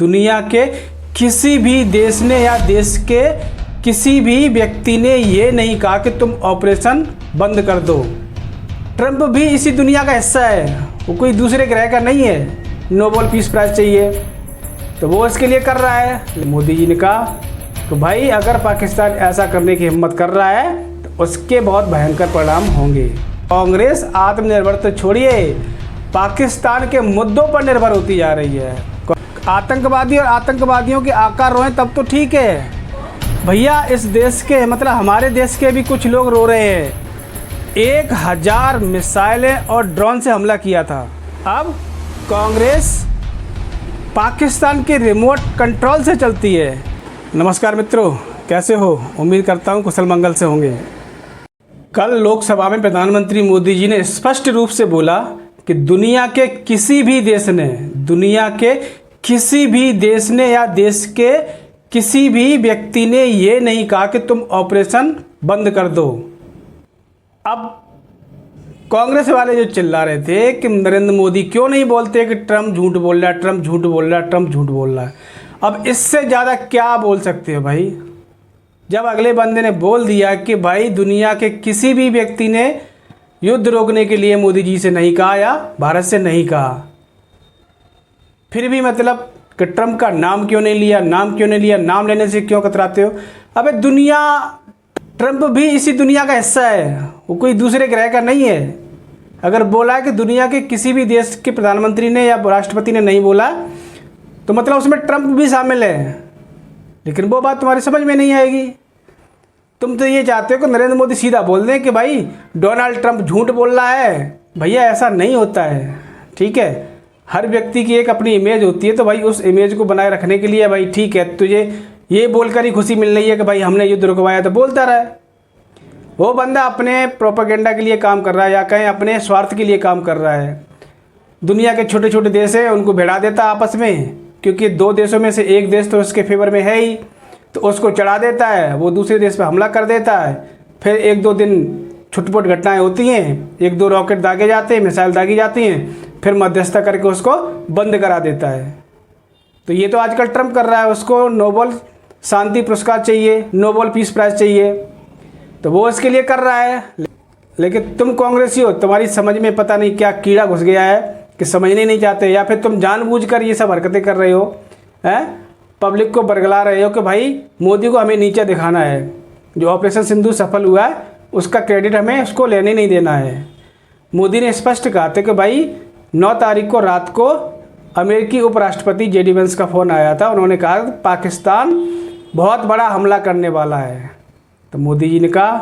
दुनिया के किसी भी देश ने या देश के किसी भी व्यक्ति ने ये नहीं कहा कि तुम ऑपरेशन बंद कर दो। ट्रंप भी इसी दुनिया का हिस्सा है, वो कोई दूसरे ग्रह का नहीं है। नोबेल पीस प्राइज़ चाहिए तो वो इसके लिए कर रहा है। मोदी जी ने कहा तो भाई अगर पाकिस्तान ऐसा करने की हिम्मत कर रहा है तो उसके बहुत भयंकर परिणाम होंगे। कांग्रेस आत्मनिर्भर तो छोड़िए, पाकिस्तान के मुद्दों पर निर्भर होती जा रही है। आतंकवादी और आतंकवादियों के आकार रोएं तब तो ठीक है भैया, इस देश के मतलब हमारे देश के भी कुछ लोग रो रहे हैं। 1000 मिसाइलें और ड्रोन से हमला किया था। अब कांग्रेस पाकिस्तान के रिमोट कंट्रोल से चलती है। नमस्कार मित्रों, कैसे हो? उम्मीद करता हूँ कुशल मंगल से होंगे। कल लोकसभा में प्रधानमंत्री मोदी जी ने स्पष्ट रूप से बोला कि दुनिया के किसी भी देश ने या देश के किसी भी व्यक्ति ने ये नहीं कहा कि तुम ऑपरेशन बंद कर दो। अब कांग्रेस वाले जो चिल्ला रहे थे कि नरेंद्र मोदी क्यों नहीं बोलते कि ट्रंप झूठ बोल रहा है, ट्रंप झूठ बोल रहा है, ट्रंप झूठ बोल रहा है। अब इससे ज़्यादा क्या बोल सकते हो भाई, जब अगले बंदे ने बोल दिया कि भाई दुनिया के किसी भी व्यक्ति ने युद्ध रोकने के लिए मोदी जी से नहीं कहा या भारत से नहीं कहा, फिर भी मतलब कि ट्रंप का नाम क्यों नहीं लिया, नाम लेने से क्यों कतराते हो? अबे ट्रंप भी इसी दुनिया का हिस्सा है, वो कोई दूसरे ग्रह का नहीं है। अगर बोला है कि दुनिया के किसी भी देश के प्रधानमंत्री ने या राष्ट्रपति ने नहीं बोला तो मतलब उसमें ट्रंप भी शामिल है। लेकिन वो बात तुम्हारी समझ में नहीं आएगी। तुम तो ये चाहते हो कि नरेंद्र मोदी सीधा बोल दें कि भाई डोनाल्ड ट्रंप झूठ बोल रहा है। भैया ऐसा नहीं होता है, ठीक है। हर व्यक्ति की एक अपनी इमेज होती है, तो भाई उस इमेज को बनाए रखने के लिए भाई ठीक है, तुझे ये बोलकर ही खुशी मिल रही है कि भाई हमने युद्ध रुकवाया, तो बोलता रहा है। वो बंदा अपने प्रोपेगेंडा के लिए काम कर रहा है या कहीं अपने स्वार्थ के लिए काम कर रहा है। दुनिया के छोटे छोटे देश हैं, उनको भिड़ा देता आपस में, क्योंकि दो देशों में से एक देश तो उसके फेवर में है ही, तो उसको चढ़ा देता है, वो दूसरे देश पर हमला कर देता है। फिर 1-2 दिन छुटपुट घटनाएं होती हैं, 1-2 रॉकेट दागे जाते हैं, मिसाइल दागी जाती हैं, फिर मध्यस्थता करके उसको बंद करा देता है। तो ये तो आजकल ट्रंप कर रहा है, उसको नोबेल शांति पुरस्कार चाहिए, नोबेल पीस प्राइज़ चाहिए, तो वो इसके लिए कर रहा है। लेकिन तुम कांग्रेसी हो, तुम्हारी समझ में पता नहीं क्या कीड़ा घुस गया है कि समझने नहीं चाहते, या फिर तुम जानबूझकर ये सब हरकतें कर रहे हो, हैं? पब्लिक को बरगला रहे हो कि भाई मोदी को हमें नीचे दिखाना है। जो ऑपरेशन सिंधु सफल हुआ है उसका क्रेडिट हमें उसको लेने नहीं देना है। मोदी ने स्पष्ट कहा था कि भाई 9 तारीख को रात को अमेरिकी उपराष्ट्रपति JD वेंस का फ़ोन आया था। उन्होंने कहा कि पाकिस्तान बहुत बड़ा हमला करने वाला है। तो मोदी जी ने कहा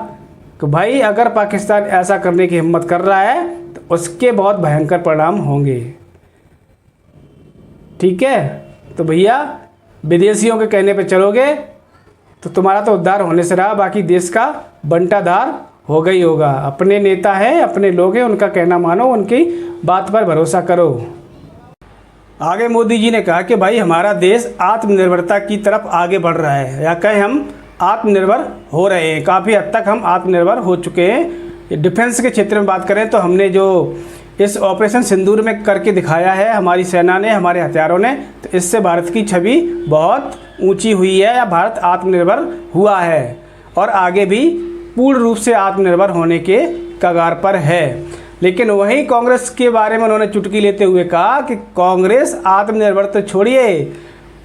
कि भाई अगर पाकिस्तान ऐसा करने की हिम्मत कर रहा है तो उसके बहुत भयंकर परिणाम होंगे, ठीक है। तो भैया विदेशियों के कहने पे चलोगे तो तुम्हारा तो उद्धार होने से रहा, बाकी देश का बंटाधार होगा ही होगा। अपने नेता हैं, अपने लोग हैं, उनका कहना मानो, उनकी बात पर भरोसा करो। आगे मोदी जी ने कहा कि भाई हमारा देश आत्मनिर्भरता की तरफ आगे बढ़ रहा है, या कहें हम आत्मनिर्भर हो रहे हैं। काफ़ी हद तक हम आत्मनिर्भर हो चुके हैं। डिफेंस के क्षेत्र में बात करें तो हमने जो इस ऑपरेशन सिंदूर में करके दिखाया है हमारी सेना ने, हमारे हथियारों ने, तो इससे भारत की छवि बहुत ऊंची हुई है, या भारत आत्मनिर्भर हुआ है और आगे भी पूर्ण रूप से आत्मनिर्भर होने के कगार पर है। लेकिन वहीं कांग्रेस के बारे में उन्होंने चुटकी लेते हुए कहा कि कांग्रेस आत्मनिर्भर तो छोड़िए,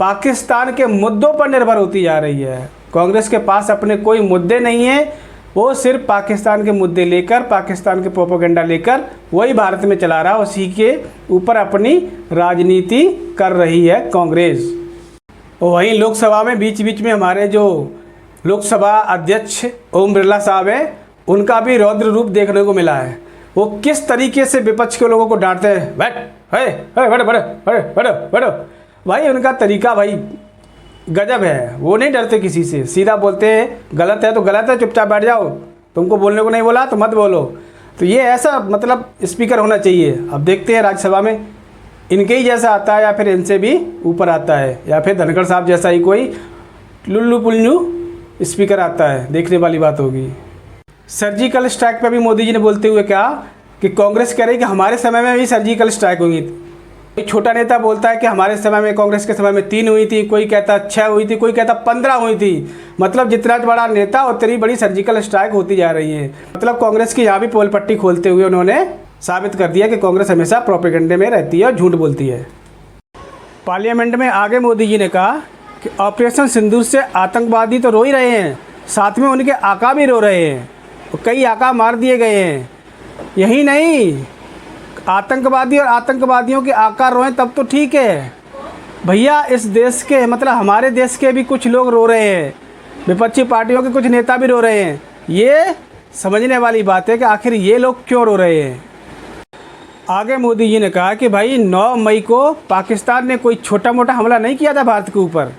पाकिस्तान के मुद्दों पर निर्भर होती जा रही है। कांग्रेस के पास अपने कोई मुद्दे नहीं हैं, वो सिर्फ पाकिस्तान के मुद्दे लेकर, पाकिस्तान के प्रोपेगेंडा लेकर वही भारत में चला रहा, उसी के ऊपर अपनी राजनीति कर रही है कांग्रेस। और वहीं लोकसभा में बीच बीच में हमारे जो लोकसभा अध्यक्ष ओम बिरला साहब हैं, उनका भी रौद्र रूप देखने को मिला है। वो किस तरीके से विपक्ष के लोगों को डांटते हैं, बैठो। भाई उनका तरीका भाई गजब है। वो नहीं डरते किसी से, सीधा बोलते हैं गलत है तो गलत है, चुपचाप बैठ जाओ, तुमको बोलने को नहीं बोला तो मत बोलो। तो ये ऐसा मतलब स्पीकर होना चाहिए। अब देखते हैं राज्यसभा में इनके ही जैसा आता है या फिर इनसे भी ऊपर आता है, या फिर धनखड़ साहब जैसा ही कोई लुल्लू पुल्लू स्पीकर आता है, देखने वाली बात होगी। सर्जिकल स्ट्राइक पर भी मोदी जी ने बोलते हुए कहा कि कांग्रेस कह रही कि हमारे समय में भी सर्जिकल स्ट्राइक हुई थी। एक छोटा नेता बोलता है कि हमारे समय में, कांग्रेस के समय में 3 हुई थी, कोई कहता 6 हुई थी, कोई कहता 15 हुई थी। मतलब जितना बड़ा नेता उतनी बड़ी सर्जिकल स्ट्राइक होती जा रही है। मतलब कांग्रेस की यहाँ भी पोल पट्टी खोलते हुए उन्होंने साबित कर दिया कि कांग्रेस हमेशा प्रोपेगेंडे में रहती है और झूठ बोलती है। पार्लियामेंट में आगे मोदी जी ने कहा कि ऑपरेशन सिंदूर से आतंकवादी तो रो ही रहे हैं, साथ में उनके आका भी रो रहे हैं और कई आका मार दिए गए हैं। यही नहीं, आतंकवादी और आतंकवादियों के आका रोएं तब तो ठीक है भैया, इस देश के, मतलब हमारे देश के भी कुछ लोग रो रहे हैं, विपक्षी पार्टियों के कुछ नेता भी रो रहे हैं। ये समझने वाली बात है कि आखिर ये लोग क्यों रो रहे हैं। आगे मोदी जी ने कहा कि भाई 9 मई को पाकिस्तान ने कोई छोटा मोटा हमला नहीं किया था भारत के ऊपर,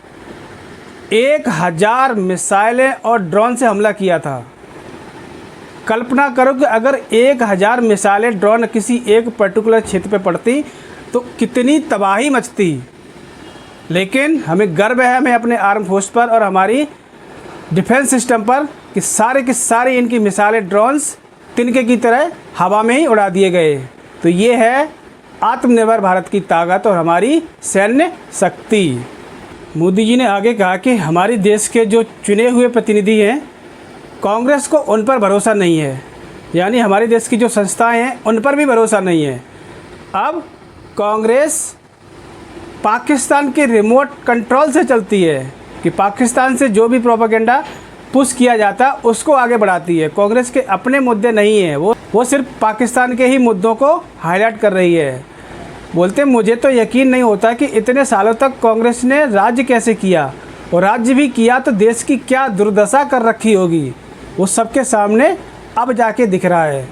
1000 मिसाइलें और ड्रोन से हमला किया था। कल्पना करो कि अगर 1000 मिसाइलें, ड्रोन किसी एक पर्टिकुलर क्षेत्र पे पड़ती तो कितनी तबाही मचती। लेकिन हमें गर्व है, हमें अपने आर्म फोर्स पर और हमारी डिफेंस सिस्टम पर कि सारे के सारे इनकी मिसाइलें, ड्रोन्स तिनके की तरह हवा में ही उड़ा दिए गए। तो ये है आत्मनिर्भर भारत की ताकत और हमारी सैन्य शक्ति। मोदी जी ने आगे कहा कि हमारे देश के जो चुने हुए प्रतिनिधि हैं, कांग्रेस को उन पर भरोसा नहीं है, यानी हमारे देश की जो संस्थाएं हैं उन पर भी भरोसा नहीं है। अब कांग्रेस पाकिस्तान के रिमोट कंट्रोल से चलती है कि पाकिस्तान से जो भी प्रोपेगेंडा पुश किया जाता है उसको आगे बढ़ाती है। कांग्रेस के अपने मुद्दे नहीं हैं, वो सिर्फ पाकिस्तान के ही मुद्दों को हाईलाइट कर रही है। बोलते मुझे तो यकीन नहीं होता कि इतने सालों तक कांग्रेस ने राज्य कैसे किया, और राज्य भी किया तो देश की क्या दुर्दशा कर रखी होगी, वो सबके सामने अब जाके दिख रहा है।